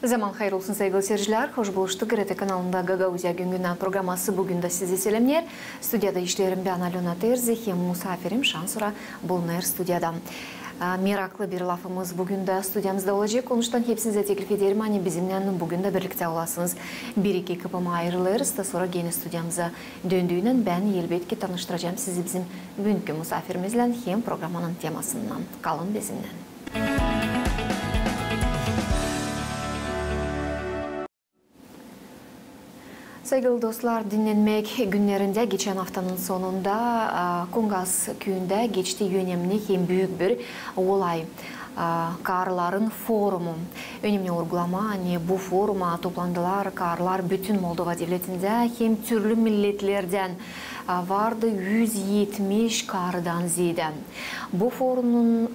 Zaman hayır olsun sevgili seyirciler. Hoş buluştuk. RT kanalında Gagauzya Güngünden programması bugün de sizi selamlar. Stüdyada işlerim ben Alona Terzi, hem misafirim Şansura Bulner stüdyada. Meraklı bir lafımız bugün de stüdyamızda olacak. Onuştan hepsinize teklif ederim. Hani bizimle bugün de birlikte olasınız. Bir iki kapıma ayrılırız da sonra yine stüdyamıza döndüğünden ben elbette tanıştıracağım sizi bizim bugünkü misafirimizle hem programının temasından. Kalın bizimle. Sevgili dostlar, dinlenmek günlerinde geçen haftanın sonunda Kongas köyünde geçti önemli hem büyük bir olay. Karların forumu. Önemli uygulama, hani bu foruma toplandılar karlar bütün Moldova devletinde hem türlü milletlerden vardı 170 kardan ziyade. Bu forumun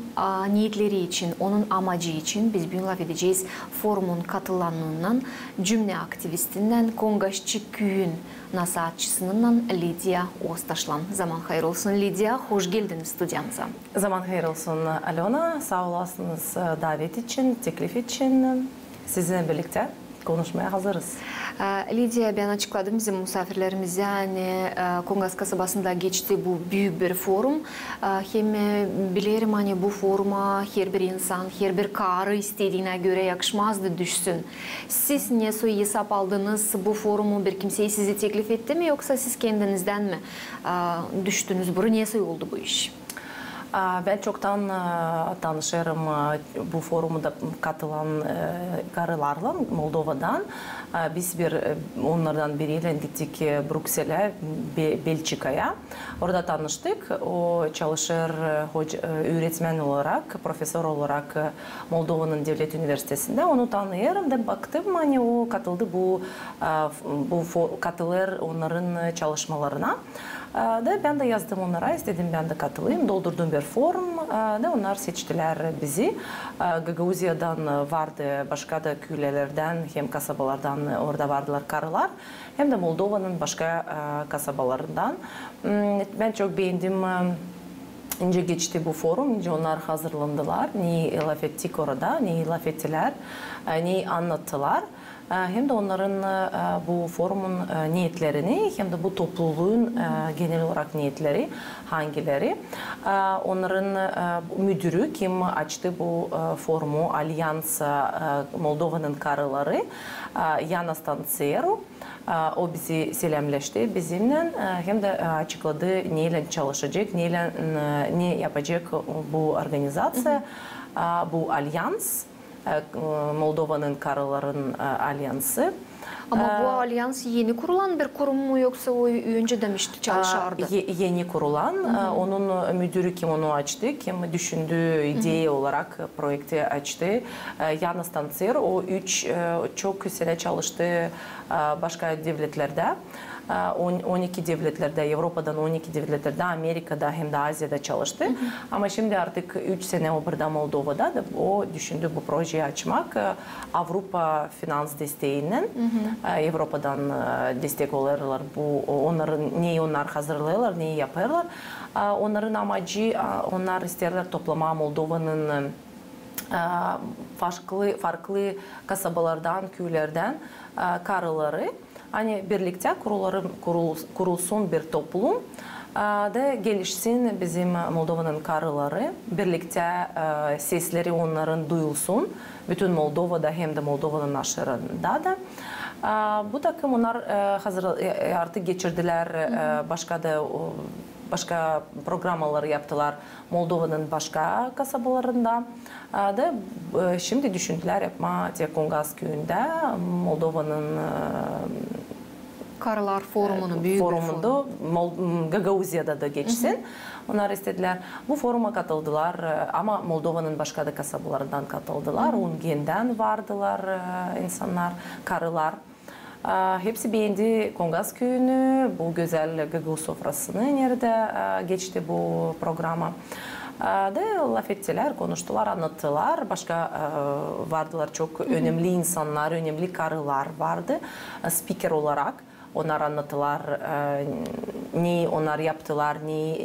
niyetleri için, onun amacı için biz bugün laf edeceğiz. Forumun katılanlarından, cümle aktivistinden, Kongasçı köyün nasihatçısından Lidya Ostaşlan. Zaman hayır olsun Lidya, hoş geldin stüdyamıza. Zaman hayır olsun Alona, sağ olasınız davet için, teklif için. Sizinle birlikte konuşmaya hazırız. Lidya, ben açıkladım bizim misafirlerimize, yani Kongas kasabasında geçti bu büyük bir forum. Hem bilirim hani bu foruma her bir insan, her bir karı istediğine göre yakışmazdı düşsün. Siz nasıl hesap aldınız, bu forumu bir kimseye sizi teklif etti mi yoksa siz kendinizden mi düştünüz? Burası nasıl oldu bu iş? Ben çoktan tanışırım bu forumda katılan karılarla Moldova'dan. Biz onlardan biriyle gittik Brüksel'e, Belçika'ya. Orada tanıştık. O çalışır öğretmen olarak, profesör olarak Moldova'nın Devlet Üniversitesi'nde. Onu tanıyorum da baktım hani o katıldı katılır onların çalışmalarına. Ben de yazdım onlara, istedim ben de katılayım. Doldurdum bir form da onlar seçtiler bizi. Gagauzya'dan vardı, başka da köylerden hem kasabalardan orada vardılar karılar. Hem de Moldova'nın başka kasabalarından. Ben çok beğendim. İnce geçti bu forum, ince onlar hazırlandılar. Ne laf ettik orada, ne laf ettiler, ne anlattılar. Hem de onların bu forumun niyetlerini hem de bu topluluğun genel olarak niyetleri hangileri. Onların müdürü kim açtı bu forumu, Alyans Moldova'nın karıları, Yana Stanciero. O bizi selamlaştı bizimle hem de açıkladı neyle çalışacak, ne yapacak bu organizasyon, bu alyans. Moldova'nın karıların alyansı. Ama bu alyans yeni kurulan bir kurum mu yoksa o önce demişti çalışardı? Yeni kurulan. Onun müdürü kim onu açtı, kim düşündüğü ideyi olarak projekti açtı. Yana Stanciero, o çok sene çalıştı başka devletlerde. 12 devletlerde, Avrupa'dan 12 devletlerde, Amerika'da hem de Asya'da çalıştı. Ama şimdi artık 3 sene o burada Moldova'da da o düşündü bu projeyi açmak. Avrupa finans desteğinden Avrupa'dan destek alırlar. Onlar hazırlıyorlar, neyi yaparlar. Onların amacı, onlar isterler toplama Moldova'nın farklı kasabalardan, köylerden karıları. Hani birlikte kurulsun bir toplum da gelişsin bizim Moldova'nın karıları. Birlikte sesleri onların duyulsun. Bütün Moldova'da hem de Moldova'nın aşırında da. Bu takım onlar artık geçirdiler başka programlar yaptılar Moldova'nın başka kasabalarında da şimdi düşündüler yapma Kongas köyünde Moldova'nın Karılar forumunu büyük forumunda Gagauzya'da da geçsin. Onlar istediler. Bu foruma katıldılar ama Moldova'nın başka da kasabalarından katıldılar. Ungen'den vardılar insanlar, karılar. Hepsi beğendi Kongas köyünü, bu güzel Gagau sofrasını nerede geçti bu programa. Da laf ettiler, konuştular, anlattılar. Başka vardılar çok önemli insanlar, önemli karılar vardı speaker olarak. onlar anlattılar, ne onlar yaptılar, ne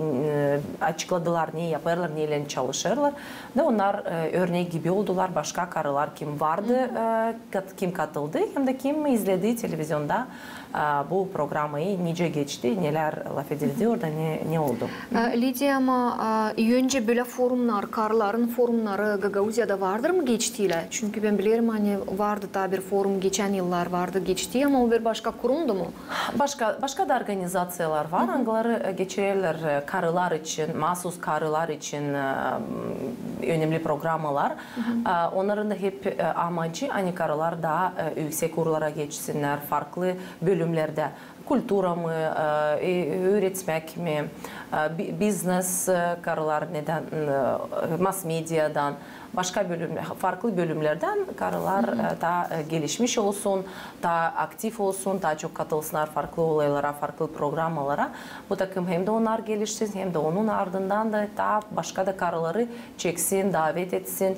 açıkladılar, ne yaparlar, neyle çalışırlar. Ve onlar örnek gibi oldular. Başka karılar kim vardı, kim katıldı, hem de kim izledi televizyonda bu programı nice geçti, neler laf edildi, orada ne oldu? Lidia, ama önce böyle forumlar, karıların forumları Gagauziya'da vardır mı geçtiyle? Çünkü ben bilirim hani vardı da bir forum geçen yıllar vardı geçti ama o bir başka kurumdu mu? Başka da organizasyonlar var. Onları geçirirler karılar için, mahsus karılar için önemli programlar. Onların da hep amacı hani karılar daha yüksek kurlara geçsinler, farklı bölümlerde. Kultura mı, öğretmek mi, business karılar neden, mass medyadan, başka farklı bölümlerden karılar daha gelişmiş olsun, daha aktif olsun, daha çok katılsınlar farklı olaylara, farklı programlara. Bu takım hem de onlar gelişsin, hem de onun ardından da daha başka da karıları çeksin, davet etsin.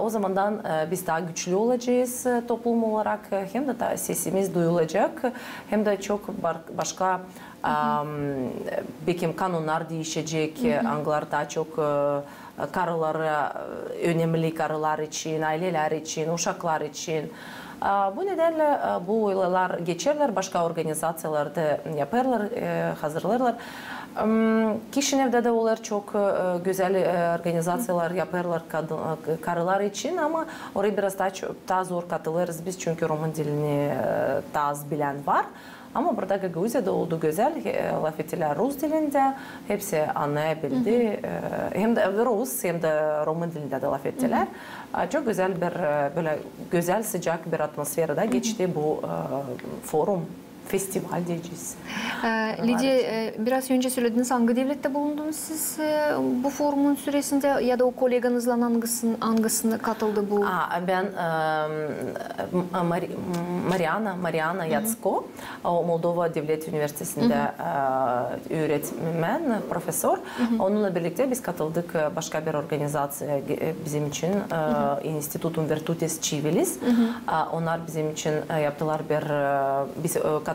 O zamandan biz daha güçlü olacağız toplum olarak, hem de daha sesimiz duyulacak, hem de çok başka belki kanunlar değişecek, anılar daha çok karılara, önemli karılar için, aileler için, uşaklar için. Bu nedenle bu olaylar geçerler, başka organizasyonlarda yaparlar, hazırlarlar. Kişinev'de de olur çok güzel organizasyonlar yaparlar karılar için ama oraya biraz daha zor katılırız biz çünkü Roman dilini daha az bilen var. Ama burada Gagauziya'da oldu güzel, laf ettiler Rus dilinde, hepsi anlayabildi. Hem de Rus hem de Roman dilinde de laf ettiler. Çok güzel bir, böyle güzel sıcak bir atmosferde geçti bu forum. Festival diyeceğiz. Lidia, biraz önce söylediniz hangi devlette bulundunuz siz bu forumun süresinde ya da o koleganızla hangisine katıldı bu? Ben Mariana Yatsko, Moldova Devlet Üniversitesi'nde öğretmen, profesör. Onunla birlikte biz katıldık başka bir organizasyon bizim için, Institutum Virtutis Civilis. Onlar bizim için yaptılar biz katıldık,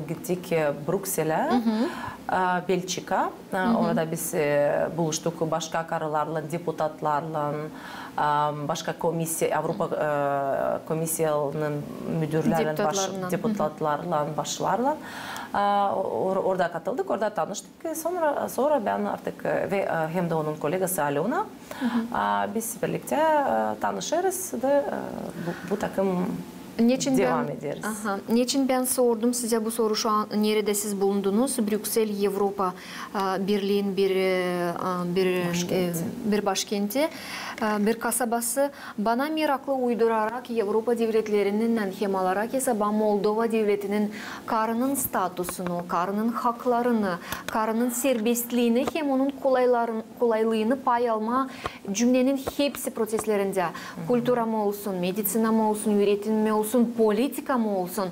gittik Brüksel'e, Belçika. Orada biz buluştuk başka karılarla, deputatlarla, başka Avrupa Komisyası'nın müdürleriyle, deputatlarla, başlarla. Orada katıldık, orada tanıştık. Sonra ben artık ve hem de onun kolegası Alona, biz birlikte tanışırız ve bu takım devam ederiz. Niçin ben sordum size bu soru şu an nerede siz bulundunuz? Brüksel, Avrupa Birliği'nin bir başkenti, bir kasabası. Bana meraklı uydurarak Avrupa devletlerinin hem alarak hesaba Moldova devletinin karının statüsünü, karının haklarını, karının serbestliğini hem onun kolaylığını pay alma cümlenin hepsi proseslerinde. Kultura mı olsun, medisina mı olsun, üretim mi olsun, politika mı olsun.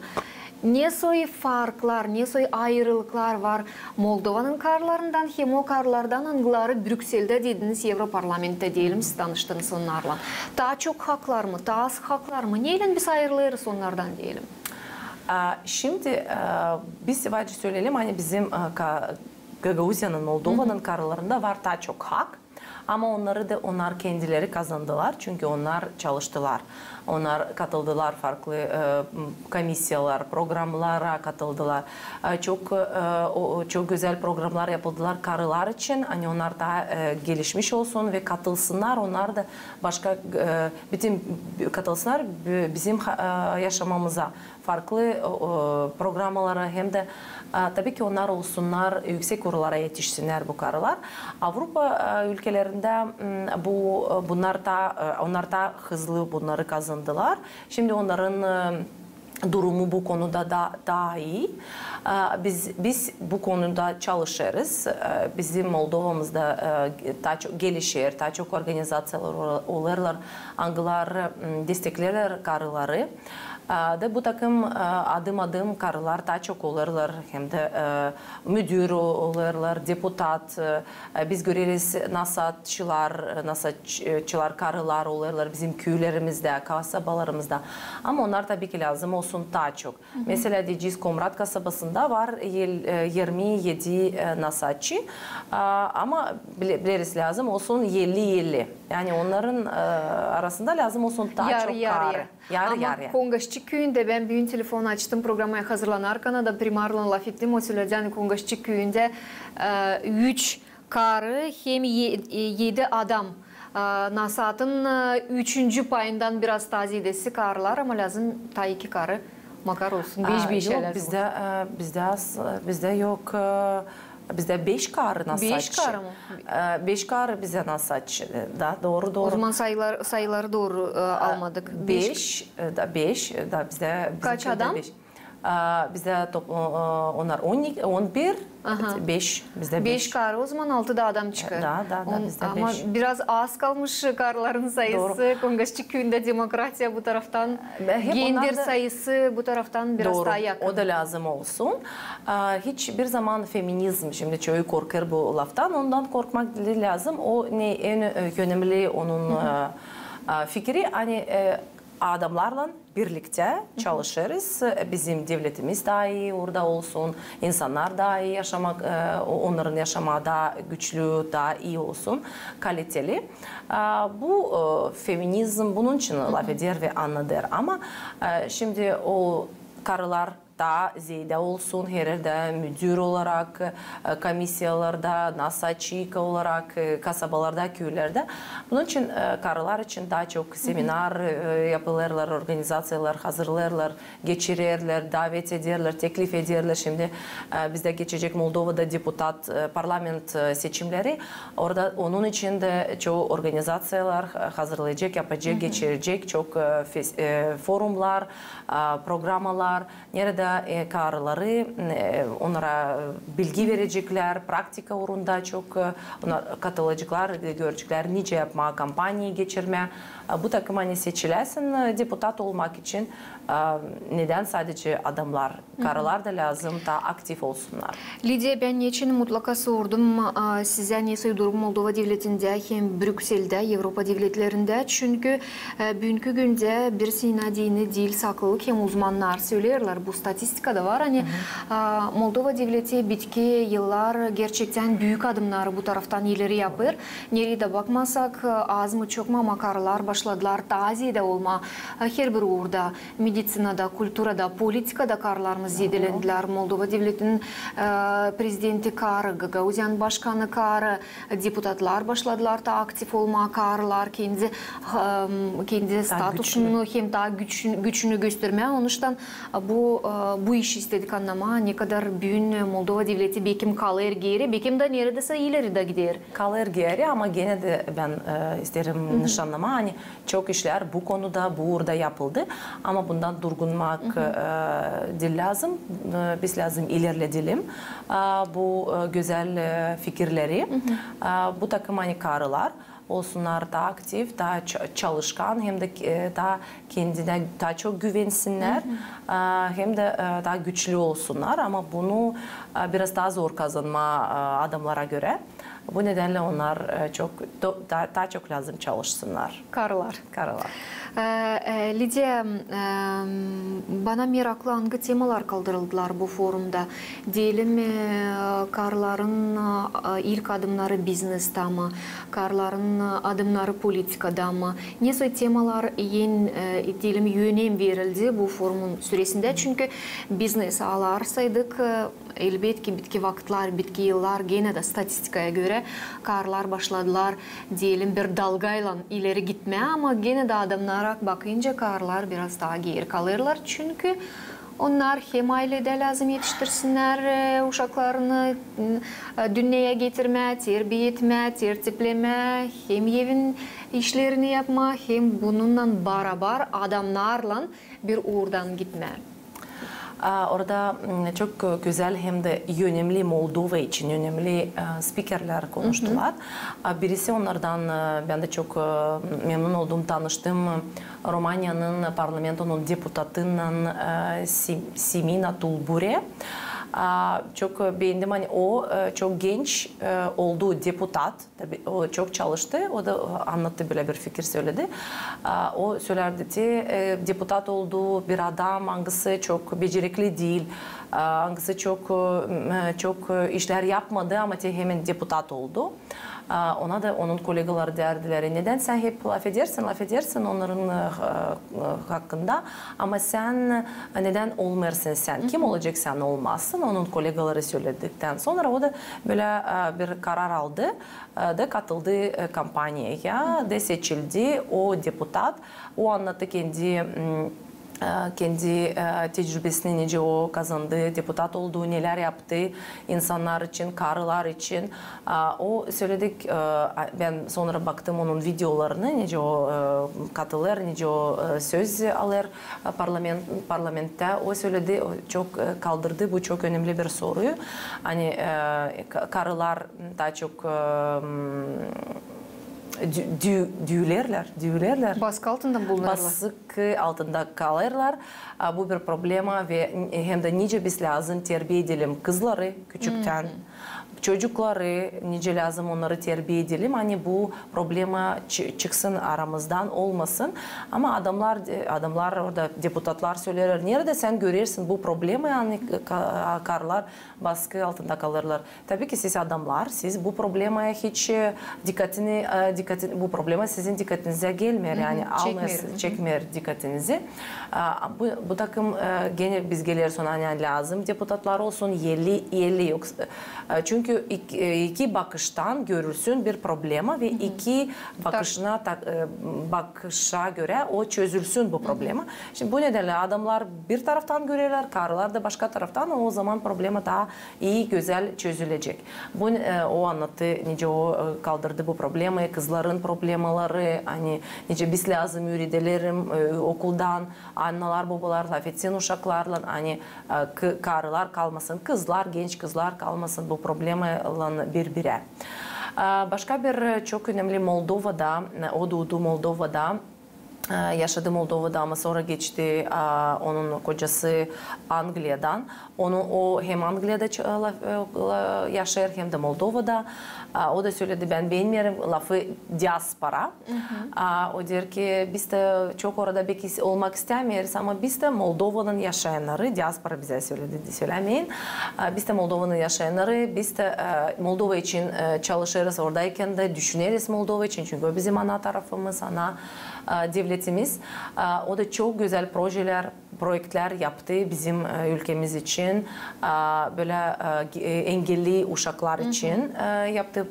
Ne soy farklar, ne soy ayrılıklar var Moldova'nın karlarından hem o karlardan hangileri Brüksel'de dediniz, Europarlament'te diyelim, siz tanıştınız onlarla. Daha çok haklar mı, daha az haklar mı? Neyle biz ayrılırız onlardan diyelim? Şimdi biz sadece söyleyelim hani bizim Gagauziya'nın, Moldova'nın karlarında var daha çok hak. Ama onlar kendileri kazandılar çünkü onlar çalıştılar. Onlar katıldılar farklı komisyalar, programlara katıldılar. Çok güzel programlar yapıldılar karılar için. Hani onlar daha gelişmiş olsun ve katılsınlar. Onlar da başka bütün katılsınlar bizim yaşamamıza farklı programlara hem de tabii ki onlar olsunlar, yüksek kurullara yetişsinler bu karılar. Avrupa ülkelerinde onlar da hızlı bunları kazandılar. Şimdi onların durumu bu konuda daha iyi. Biz bu konuda çalışırız. Bizim Moldova'mızda daha çok gelişir, daha çok organizasyonlar olurlar, anılar desteklerler karıları. Da bu takım adım adım karılar daha çok olurlar, hem de müdür olurlar, deputat. Biz görürüz nasatçılar karılar olurlar bizim köylerimizde, kasabalarımızda. Ama onlar tabii ki lazım o olsun daha çok. Mesela diyeceğiz Komrat kasabasında var 27 nasatçı ama biliriz lazım olsun 50-50. Yani onların arasında lazım olsun daha çok karı. Ama Kongaşçı köyünde ben bir telefon açtım programaya hazırlanarken da primarla laf ettim. O söyledi Kongaşçı köyünde 3 karı hem 7 adam. Nasatın 3. payından biraz taziyedesi karılar ama lazım ta 2 karı makar olsun. 5 yok bizde yok. Bizde 5 karı nasatçı. 5 karı mı? 5 karı bize nasatçı. Da doğru. O zaman sayıları doğru almadık. 5 da bizde kaç adam? Bizde onlar 12 11 5 bizde 5 karı o zaman 6'da adam çıkar. Da bizde 5. Ama biraz az kalmış karıların sayısı. Kongaşçı köyünde demokrasiya bu taraftan, gender sayısı bu taraftan biraz daha yakın. O da lazım olsun. Hiçbir zaman feminizm, şimdi çoğu korkar bu laftan, ondan korkmak lazım. O ne en önemli onun fikri, hani adamlarla birlikte çalışırız. Bizim devletimiz daha iyi orada olsun. İnsanlar daha iyi yaşamak, onların yaşamağı daha güçlü, daha iyi olsun, kaliteli. Bu feminizm bunun için laf eder ve anlatır. Ama şimdi o karılar daha ziyade olsun, her yerde müdür olarak, komisyalarda, nasatçı olarak, kasabalarda, köylerde. Bunun için karılar için daha çok seminer yapılırlar, organizasyonlar hazırlarlar, geçirirler, davet ederler, teklif ederler. Şimdi bizde geçecek Moldova'da deputat, parlament seçimleri. Orada onun için de çoğu organizasyonlar hazırlayacak, yapacak, geçirecek çok forumlar, programlar. Nerede karıları onlara bilgi verecekler, praktika uğrunda çok katılacaklar, görecekler nice yapma, kampanyayı geçirme. Bu takım hani seçilesin deputat olmak için neden sadece adamlar, karılar da lazım, daha aktif olsunlar. Lidya, ben için mutlaka sordum size nasıl durum Moldova devletinde hem Brüksel'de, Avrupa devletlerinde. Çünkü bugünkü günde bir sina dini dil saklılık hem uzmanlar söylerler. Bu statistikada var. Hani Moldova devleti bitki yıllar gerçekten büyük adımlar bu taraftan ileri yapır. Nereye de bakmasak az mı çok mu ama karılar başladılar. Taziyede olma her bir uğurda. Medisinada, kulturada, politikada karılarımız zedelendiler. Moldova devletinin prezidenti karı, Gagauzyan başkanı karı, deputatlar başladılar da aktif olma, karılar kendi statusunu hem daha güçünü göstermeye. Onun için bu işi istedik anlama. Ne kadar büyük Moldova devleti bekim kalır geri, bekim de neredeyse ileri de gider. Kalır geri ama gene de ben isterim nişanlama. Hani çok işler bu konuda, burada yapıldı. Ama bundan durgunmak değil lazım. Biz lazım ilerleyelim bu güzel fikirleri. Bu takım hani karılar olsunlar daha aktif, daha çalışkan, hem de daha kendine daha çok güvensinler, hem de daha güçlü olsunlar. Ama bunu biraz daha zor kazanma adamlara göre. Bu nedenle onlar daha çok lazım çalışsınlar. Karılar. Lidya, bana meraklı hangi temalar kaldırıldılar bu forumda? Diyelim karıların ilk adımları bizneste mı? Karıların adımları politikada mı? Nasıl temalar diyelim yönem verildi bu forumun süresinde? Çünkü biznes alarsaydık elbette ki bitki vakitler, bitki yıllar gene de statistikaya göre karılar başladılar diyelim bir dalgayla ileri gitmeye ama gene de adamlara bakınca karılar biraz daha geri kalırlar. Çünkü onlar hem ailede lazım yetiştirsinler uşaklarını dünyaya getirme, terbiye etme, tertipleme, hem evin işlerini yapma hem bununla beraber adamlarla bir uğurdan gitme. Orada çok güzel hem de önemli Moldova için önemli spikerler konuştular. Birisi onlardan ben de çok memnun oldum, tanıştım. Romanya'nın parlamentonun deputatının Simina Tulbure. Çok beğendim. Hani o çok genç olduğu deputat. Tabii o çok çalıştı. O da anlattı, böyle bir fikir söyledi. O söylerdi ki deputat olduğu bir adam hangisi çok becerikli değil. Hangisi çok işler yapmadı ama hemen deputat oldu. Ona da onun kolegaları derdiler, neden sen hep laf edersin onların hakkında ama sen neden olmuyorsun sen? Kim olacak, sen olmazsın? Onun kolegaları söyledikten sonra o da böyle bir karar aldı da katıldı kampanyaya da seçildi o deputat. O anlattı kendi tecrübesini, nece o kazandı, deputat olduğu, neler yaptı insanlar için, karılar için. O söyledik, ben sonra baktım onun videolarını, nece o katılır, nece o söz alır parlamentte. O söyledi, çok kaldırdı, bu çok önemli bir soruyu. Hani karılar daha çok düğülerler. Baskı altında bulunurlar. Baskı altında kalırlar. Bu bir problema ve hem de nice biz lazım terbiye edelim kızları küçükten. Çocukları nice lazım onları terbiye edelim. Hani bu problema çıksın aramızdan, olmasın. Ama adamlar orada deputatlar söylerler. Nerede sen görürsün bu problemi, yani karılar baskı altında kalırlar. Tabii ki siz adamlar, siz bu problema hiç bu problema sizin dikkatinize gelmiyor. Yani çekmiyor dikkatinizi. Bu takım gene biz gelir sonra yani lazım deputatlar olsun, yerli yok. Çünkü iki bakıştan görürsün bir problema ve iki bakışa göre o çözülsün bu problema. Şimdi bu nedenle adamlar bir taraftan görürler, karılar da başka taraftan, o zaman problema daha iyi, güzel çözülecek. O anlattı, nice o kaldırdı bu problemi, kızların problemaları, hani nice biz lazım öğretelerim okuldan, anneler babalar laf etsin uşaklarla, hani karılar kalmasın, genç kızlar kalmasın bu problemi birbirine. Başka bir çok önemli Moldova'da, o doğdu Moldova'da, yaşadı Moldova'da ama sonra geçti onun kocası Anglia'dan. O hem Anglia'da yaşar hem de Moldova'da. O da söyledi, ben beğenmiyorum lafı diaspora. O diyor ki biz de çok orada belki olmak istemiyoruz ama biz de Moldova'nın yaşayanları, diaspora bize söylemeyin. Biz de Moldova'nın yaşayanları, biz de Moldova için çalışırız, oradayken de düşünürüz Moldova için. Çünkü o bizim ana tarafımız, ana devletimiz. O da çok güzel projeler yaptı bizim ülkemiz için. Böyle engelli uşaklar için yaptı.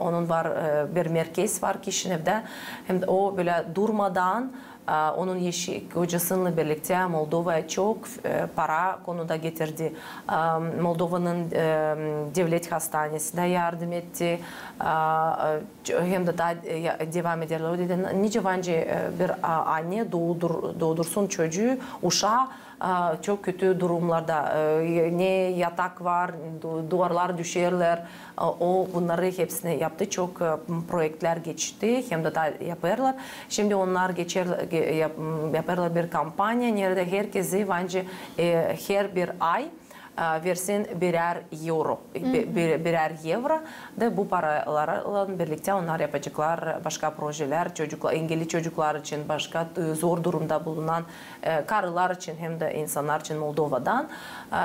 Onun var bir merkez var Kişinev'de. Hem de o böyle durmadan onun kocasıyla birlikte Moldova'ya çok para konuda getirdi. Moldova'nın devlet hastanesine yardım etti. Hem de daha devam ederler. O dedi, nice bence bir anne doğdursun çocuğu, uşağı çok kötü durumlarda. Ne yatak var, duvarlar düşerler. O bunları hepsini yaptı. Çok projeler geçti. Hem de daha yaparlar. Şimdi onlar yaparlar bir kampanya. Nerede herkesi bence her bir ay versin birer euro da bu paralarla birlikte onlar yapacaklar başka projeler, engelli çocuklar için, başka zor durumda bulunan karılar için hem de insanlar için Moldova'dan.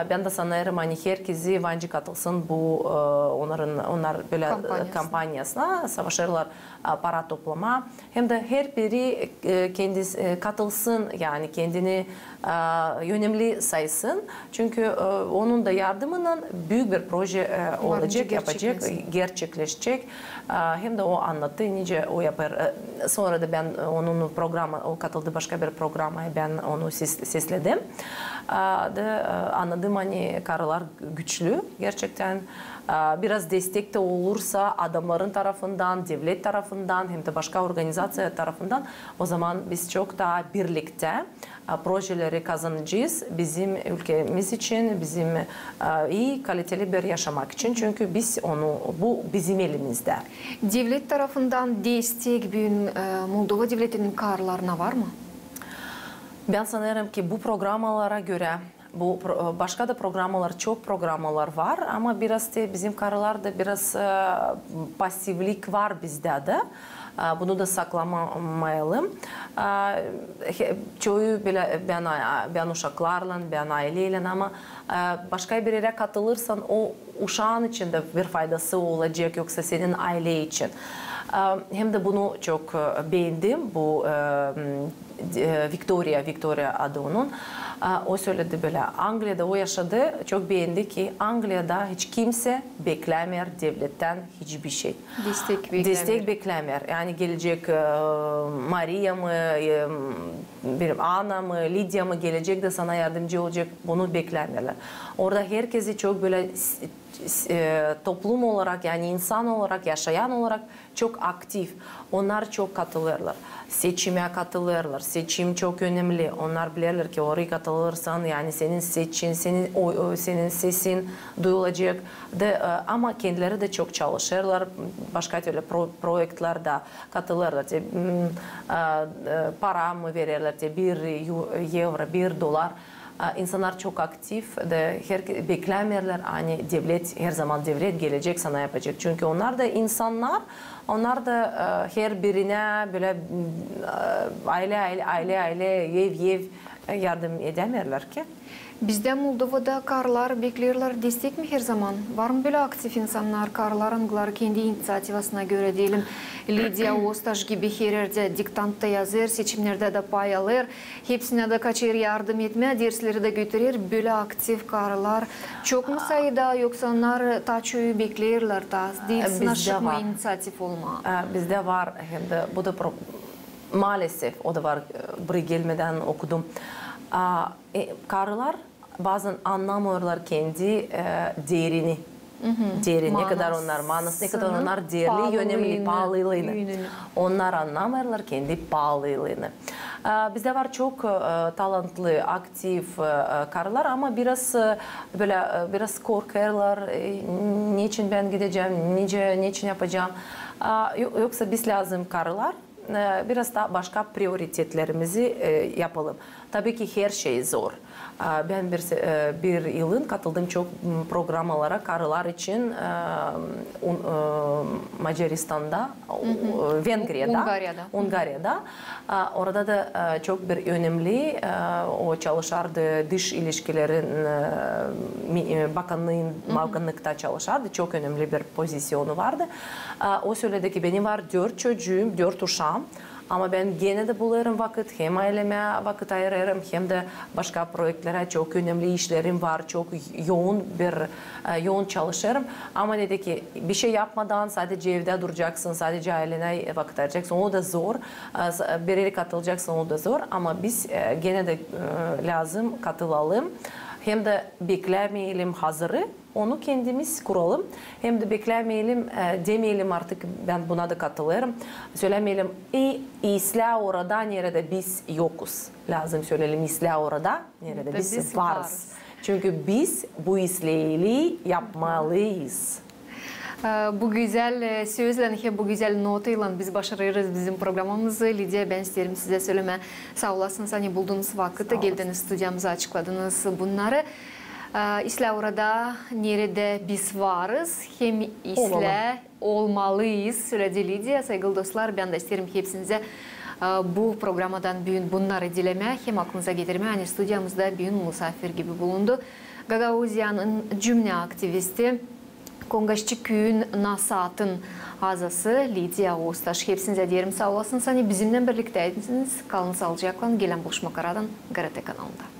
Ben de sanırım hani herkesi bence katılsın bu onlar böyle kampanyasına savaşırlar para toplama. Hem de her biri kendisi katılsın, yani kendini önemli saysın. Çünkü onun da yardımından büyük bir proje olacak, yapacak, gerçekleşecek. Hem de o anlattı, nice o yapar. Sonra da ben onun o katıldı başka bir programa, ben onu sesledim. Anladım hani karılar güçlü gerçekten. Biraz destek de olursa adamların tarafından, devlet tarafından hem de başka organizasyon tarafından, o zaman biz çok daha birlikte projeleri kazanacağız bizim ülkemiz için, bizim iyi kaliteli bir yaşamak için. Çünkü bu bizim elimizde. Devlet tarafından destek Moldova devletinin kararlarına var mı? Ben sanırım ki bu programlara göre bu başka da programmalar, çok programmalar var ama biraz da bizim karılarda biraz pasiflik var bizde de. Bunu da saklamayalım. Çoğu bile ben uşaklarla, ben aileyle ama başka bir yere katılırsan o uşağın içinde bir faydası olacak yoksa senin aile için. Hem de bunu çok beğendim. Bu Victoria adı onun. O söyledi böyle Angliya'da o yaşadı. Çok beğendi ki Angliya'da hiç kimse beklemiyor devletten hiçbir şey. Destek beklemiyor. Yani gelecek Maria mı, Anna mı, Lydia mı gelecek de sana yardımcı olacak. Bunu beklemiyorlar. Orada herkesi çok böyle toplum olarak yani insan olarak, yaşayan olarak çok aktif. Onlar çok katılırlar. Seçime katılırlar. Seçim çok önemli. Onlar bilirler ki oraya katılırsan yani senin seçin, senin sesin duyulacak. Ama kendileri de çok çalışırlar. Başka türlü projektlerde katılırlar. Para mı verirler? 1 euro, 1 dolar. İnsanlar çok aktif de beklemiyorlar hani devlet her zaman devlet gelecek sana yapacak. Çünkü onlar da insanlar, onlar da her birine böyle aile ev yardım edemiyorlar ki. Bizde Moldova'da karlar bekliyorlar destek mi her zaman? Var mı böyle aktif insanlar, karlar kendi inisiyatifasına göre diyelim Lydia Ostaş gibi her yerde diktantta yazır, seçimlerde de pay alır, hepsine de kaçır yardım etme, dersleri de götürür. Böyle aktif karlar çok mu sayıda yoksa onlar taçoyu bekliyorlar da değil sınaşık mı inisiyatif olma? Bizde var hem de bu da maalesef o da var buraya gelmeden okudum. Karılar bazen anlamıyorlar kendi değerini. Değeri ne kadar onlar manası, ne kadar onlar değerli, önemli, pahalılığını. Onlar anlamıyorlar kendi pahalılığını. Bizde var çok talantlı, aktif karılar ama biraz korkarlar. Niçin ben gideceğim, niçin yapacağım? Yoksa biz lazım karılar. Biraz da başka prioritetlerimizi yapalım. Tabii ki her şey zor. Ben bir yılın katıldım çok programlara karılar için Macaristan'da, Ungarya'da. Orada da çok bir önemli o çalışardı dış ilişkilerin bakanlıkta çalışardı. Çok önemli bir pozisyonu vardı. O söyledi ki benim var 4 çocuğum, 4 uşağım. Ama ben gene de bulurum vakit, hem aileme vakit ayırırım hem de başka projektlere çok önemli işlerim var. Çok yoğun çalışırım. Ama dedi ki bir şey yapmadan sadece evde duracaksın, sadece ailene vakit ayıracaksın. O da zor. Bir yere katılacaksın, o da zor. Ama biz gene de lazım katılalım. Hem de beklemeyelim hazırı. Onu kendimiz kuralım. Hem de beklemeyelim, demeyelim artık ben buna da katılırım. Söylemeyelim, İsla orada nerede biz yokuz. Lazım söyleyelim İsla orada nerede biz varız. Çünkü biz bu İslayeli yapmalıyız. Bu güzel sözle, bu güzel notayla biz başarırız bizim programımızı. Lydia, ben isterim size söyleme. Sağ olasınız, hani bulduğunuz vakitte geldiniz stüdyamıza açıkladınız bunları. İsla orada nerede biz varız, hem İsla olmalıyız söyledi Lydia. Saygılı dostlar, ben de isterim hepsinize bu programadan bugün bunları dileme, hem aklınıza getirme. Hani stüdyamızda bugün misafir gibi bulundu. Gagauzya'nın cümle aktivisti, Kongaşçı köyün Nasat'ın azası Lydia Ostaş. Hepsinize diyelim sağ olasınız. Hani bizimle birlikteydiniz. Kalın sağlıcakla. Gelen buluşmak aradan GRT kanalında.